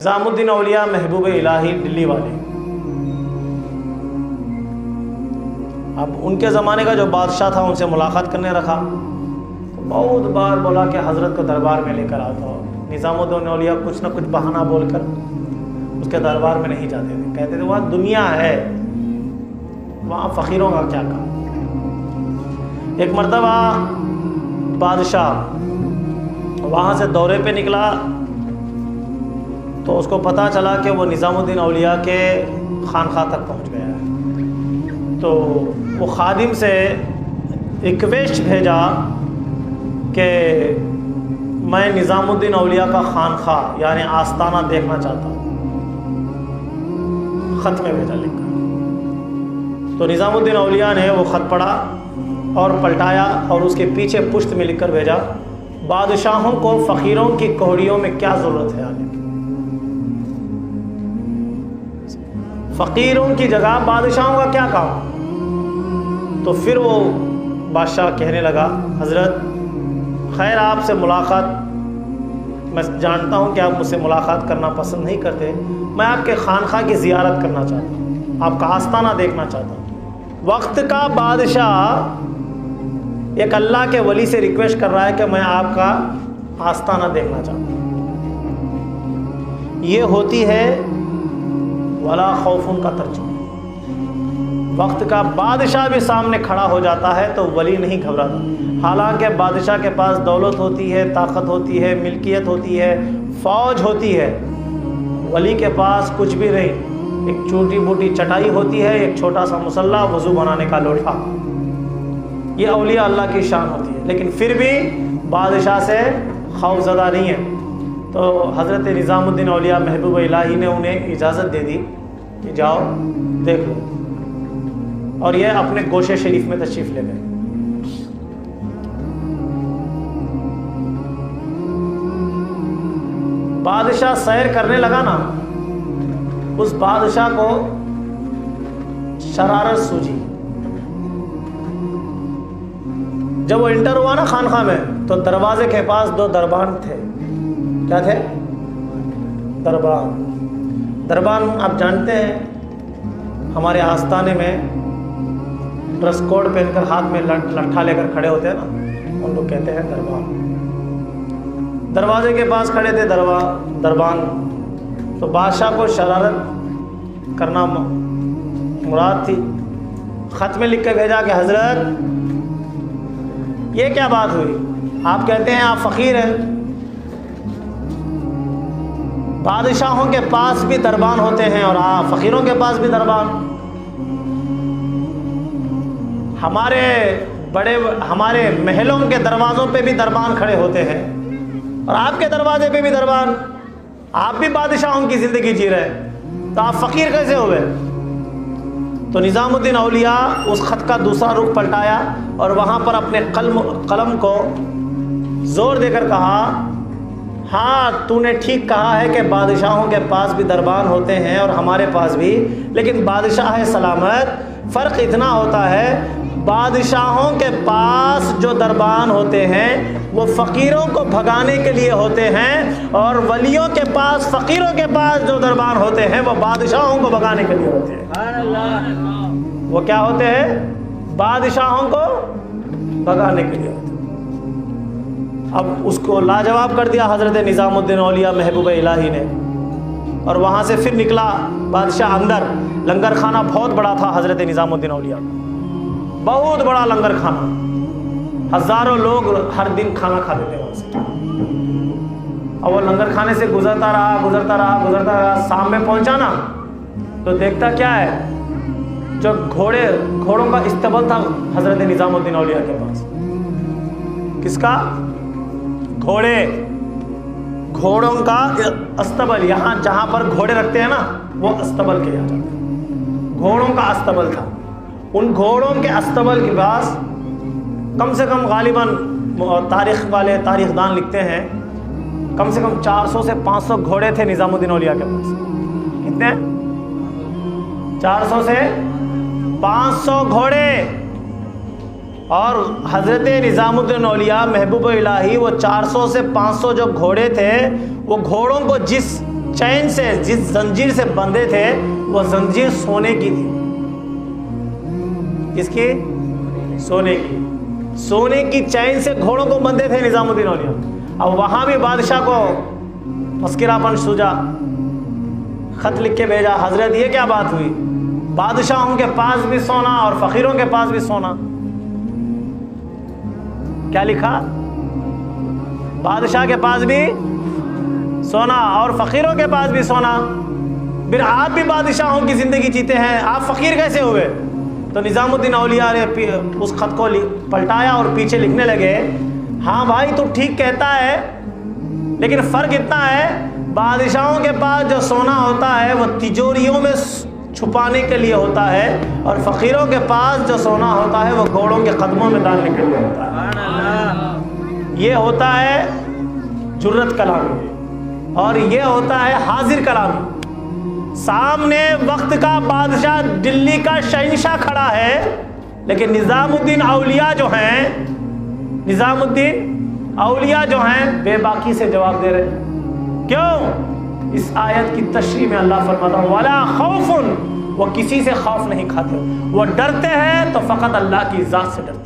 نظام الدین اولیاء محبوب الہی دلی والے، اب ان کے زمانے کا جو بادشاہ تھا ان سے ملاقات کرنے رکھا تو بہت بار بولا کہ حضرت کو دربار میں لے کر آتا ہو۔ نظام الدین اولیاء کچھ نہ کچھ بہانہ بول کر اس کے دربار میں نہیں جاتے تھے، کہتے تھے وہاں دنیا ہے، وہاں فقیروں کا کیا کام۔ ایک مرتبہ بادشاہ وہاں سے دورے پہ نکلا تو اس کو پتہ چلا کہ وہ نظام الدین اولیاء کے خانقاہ تک پہنچ گیا ہے، تو وہ خادم سے ریکویسٹ بھیجا کہ میں نظام الدین اولیاء کا خانقاہ یعنی آستانہ دیکھنا چاہتا ہوں، خط میں بھیجا لکھ کر۔ تو نظام الدین اولیاء نے وہ خط پڑھا اور پلٹایا اور اس کے پیچھے پشت میں لکھ کر بھیجا، بادشاہوں کو فقیروں کی کوہڑیوں میں کیا ضرورت ہے آنے کی، فقیروں کی جگہ بادشاہوں کا کیا کام۔ تو پھر وہ بادشاہ کہنے لگا، حضرت خیر آپ سے ملاقات، میں جانتا ہوں کہ آپ مجھ سے ملاقات کرنا پسند نہیں کرتے، میں آپ کے خانقاہ کی زیارت کرنا چاہتا ہوں، آپ کا آستانہ دیکھنا چاہتا ہوں۔ وقت کا بادشاہ ایک اللہ کے ولی سے ریکویسٹ کر رہا ہے کہ میں آپ کا آستانہ دیکھنا چاہتا ہوں، یہ ہوتی ہے ولا خوفن کا ترجمہ۔ وقت کا بادشاہ بھی سامنے کھڑا ہو جاتا ہے تو ولی نہیں گھبراتا، حالانکہ بادشاہ کے پاس دولت ہوتی ہے، طاقت ہوتی ہے، ملکیت ہوتی ہے، فوج ہوتی ہے، ولی کے پاس کچھ بھی نہیں، ایک چھوٹی موٹی چٹائی ہوتی ہے، ایک چھوٹا سا مصلی، وضو بنانے کا لوٹا، یہ اولیاء اللہ کی شان ہوتی ہے، لیکن پھر بھی بادشاہ سے خوف زدہ نہیں ہے۔ تو حضرت نظام الدین اولیاء محبوب الہی نے انہیں اجازت دے دی کہ جاؤ دیکھ لو، اور یہ اپنے گوشے شریف میں تشریف لے گئے۔ بادشاہ سیر کرنے لگا نا، اس بادشاہ کو شرارت سوجی۔ جب وہ انٹر ہوا نا خانقاہ میں تو دروازے کے پاس دو دربان تھے، کیا تھے؟ دربان آپ جانتے ہیں ہمارے آستانے میں ڈریس کوڈ پہن کر ہاتھ میں لٹھا لے کر کھڑے ہوتے ہیں نا، ان لوگ کہتے ہیں دربان۔ دروازے کے پاس کھڑے تھے دربان، تو بادشاہ کو شرارت کرنا مراد تھی، خط میں لکھ کے بھیجا کہ حضرت یہ کیا بات ہوئی، آپ کہتے ہیں آپ فقیر ہیں، بادشاہوں کے پاس بھی دربان ہوتے ہیں اور آپ فقیروں کے پاس بھی دربان، ہمارے محلوں کے دروازوں پہ بھی دربان کھڑے ہوتے ہیں اور آپ کے دروازے پہ بھی دربان، آپ بھی بادشاہوں کی زندگی جی رہے ہیں، تو آپ فقیر کیسے ہوئے؟ تو نظام الدین اولیاء اس خط کا دوسرا رخ پلٹایا اور وہاں پر اپنے قلم کو زور دے کر کہا، ہاں تو نے ٹھیک کہا ہے کہ بادشاہوں کے پاس بھی دربان ہوتے ہیں اور ہمارے پاس بھی، لیکن بادشاہ سلامت فرق اتنا ہوتا ہے، بادشاہوں کے پاس جو دربان ہوتے ہیں وہ فقیروں کو بھگانے کے لیے ہوتے ہیں، اور ولیوں کے پاس، فقیروں کے پاس جو دربان ہوتے ہیں وہ بادشاہوں کو بھگانے کے لیے ہوتے ہیں۔ وہ کیا ہوتے ہیں؟ بادشاہوں کو بھگانے کے لیے ہوتے ہیں۔ اب اس کو لاجواب کر دیا حضرت نظام الدین اولیاء محبوب الہی نے، اور وہاں سے پھر نکلا بادشاہ اندر۔ لنگر خانہ بہت بڑا تھا حضرت نظام الدین اولیاء کا، بہت بڑا لنگر خانہ، ہزاروں لوگ ہر دن کھانا کھاتے تھے وہاں سے۔ اور وہ لنگر خانے سے گزرتا رہا، شام میں پہنچا نا تو دیکھتا کیا ہے، جو گھوڑوں کا استبل تھا حضرت نظام الدین اولیاء کے پاس۔ کس کا؟ گھوڑوں کا استبل، یہاں جہاں پر گھوڑے رکھتے ہیں نا وہ استبل کہا جاتا ہے، گھوڑوں کا استبل تھا۔ ان گھوڑوں کے استبل کے پاس کم سے کم غالباً تاریخ والے تاریخ دان لکھتے ہیں کم سے کم 400 سے 500 گھوڑے تھے نظام الدین اولیاء کے پاس۔ کتنے؟ 400 سے 500 گھوڑے۔ اور حضرت نظام الدین اولیاء محبوب الہی وہ 400 سے 500 جو گھوڑے تھے، وہ گھوڑوں کو جس چین سے جس زنجیر سے بندھے تھے وہ زنجیر سونے کی تھی. کس کی؟ سونے کی. سونے کی چین سے گھوڑوں کو بندھے تھے نظام الدین اولیاء. اب وہاں بھی بادشاہ کو تذکرہ پن سوجا, خط لکھ کے بھیجا, حضرت یہ کیا بات ہوئی؟ بادشاہوں کے پاس بھی سونا اور فقیروں کے پاس بھی سونا. کیا لکھا؟ بادشاہ کے پاس بھی سونا اور فقیروں کے پاس بھی سونا. پھر آپ بھی بادشاہوں کی زندگی جیتے ہیں, آپ فقیر کیسے ہوئے؟ تو نظام الدین اولیاء نے اس خط کو پلٹایا اور پیچھے لکھنے لگے, ہاں بھائی تو ٹھیک کہتا ہے, لیکن فرق اتنا ہے بادشاہوں کے پاس جو سونا ہوتا ہے وہ تجوریوں میں چھپانے کے لیے ہوتا ہے, اور فقیروں کے پاس جو سونا ہوتا ہے وہ گھوڑوں کے قدموں میں ڈالنے کے لیے ہوتا ہے. یہ ہوتا ہے جرت کلامی, اور یہ ہوتا ہے حاضر کلامی. سامنے وقت کا بادشاہ دلی کا شہنشاہ کھڑا ہے, لیکن نظام الدین اولیاء جو ہیں, نظام الدین اولیاء جو ہیں بے باکی سے جواب دے رہے ہیں. کیوں؟ اس آیت کی تشریح میں اللہ فرماتا ہے وَلَا خَوْفٌ, وہ کسی سے خوف نہیں کھاتے, وہ ڈرتے ہیں تو فقط اللہ کی ذات سے ڈرتے ہیں.